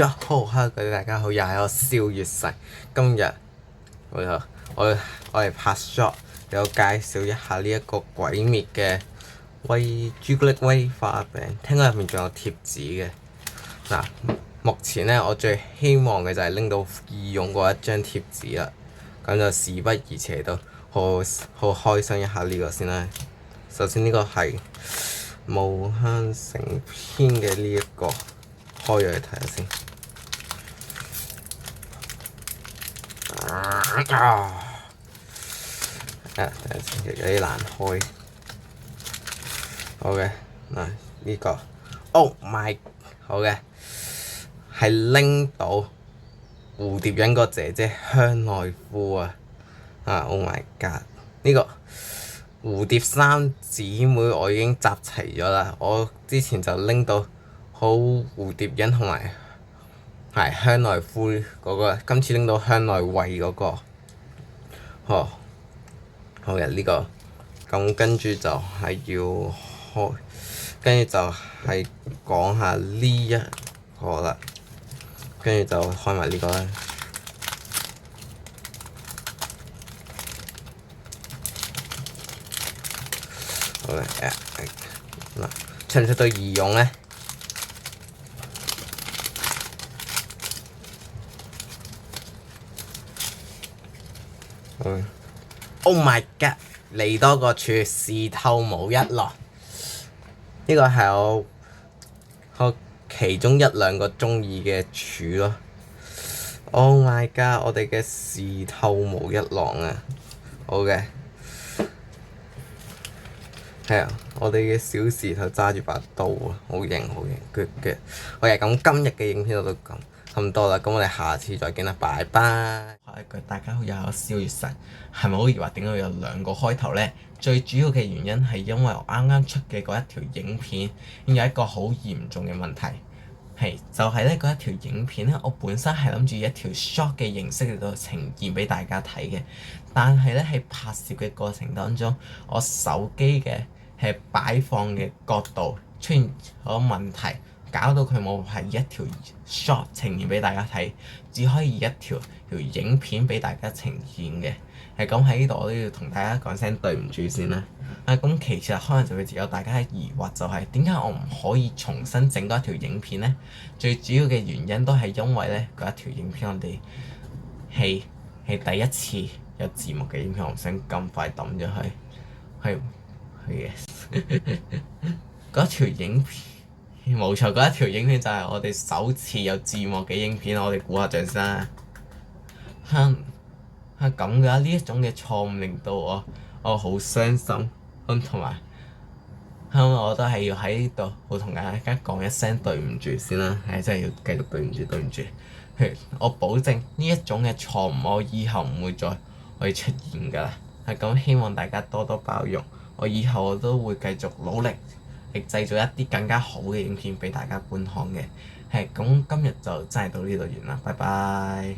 Hello，各位大家好，又係我笑月神。今日我哋拍 shot，有介紹一下呢一個鬼滅嘅朱古力威化餅。聽講入面仲有貼紙嘅。嗱，目前咧我最希望嘅就係拎到義勇嗰一張貼紙啦。咁就事不宜遲，到好開心一下呢個先啦。首先呢個係無限成篇嘅呢一個，開咗嚟睇下先。等陣先，有啲難開。好嘅，嗱呢個 ，Oh my， 好嘅，係拎到蝴蝶忍個姐姐香奈夫啊！Oh my god， 呢個蝴蝶三姊妹我已經集齊咗啦。我之前就拎到好蝴蝶忍同埋香奈夫嗰個，今次拎到香奈惠嗰個。好嘅呢個，咁跟住就係要開，跟住就係講下呢一個啦，跟住就開埋呢個啦。好嘅，嗱，出唔出到義勇咧？Oh my god！ 嚟多個柱，時透無一郎。呢個係我其中一兩個鍾意嘅柱咯。Oh my god！ 我哋嘅時透無一郎啊！好嘅，係啊，我哋嘅小時透揸住把刀啊，好型好型 ，good good。OK，咁今日嘅影片我都咁多啦，咁我哋下次再見啦，拜拜。下一句大家好，又有笑月神，係咪好疑惑點解會有兩個開頭呢？最主要嘅原因係因為我啱啱出嘅嗰一條影片有一個好嚴重嘅問題，就係呢嗰一條影片呢，我本身係諗住一條 short 嘅形式嚟到呈現俾大家睇嘅，但係呢喺拍攝嘅過程當中，我手機嘅擺放嘅角度出現咗問題。搞到佢冇係一條 short 呈現俾大家睇，只可以一條影片俾大家呈現嘅。咁喺呢度我都要同大家講聲對唔住先啦。咁其實可能就會有大家嘅疑惑，就係點解我唔可以重新整多一條影片呢？最主要嘅原因都係因為呢嗰一條影片我哋係第一次有字幕嘅影片，我唔想咁快抌咗佢。係嘅，嗰條影片。冇錯，嗰一條影片就係我哋首次有字幕嘅影片，我哋鼓下掌聲啦。咁嘅呢一種嘅錯誤令到我好傷心，同埋我都係要喺呢度好同大家講一聲對唔住先啦。真係要繼續對唔住。我保證呢一種嘅錯誤我以後唔會再出現㗎啦。咁希望大家多多包容，我以後我都會繼續努力。製造一啲更加好嘅影片俾大家觀看嘅。咁今日就真係到呢度完啦，拜拜。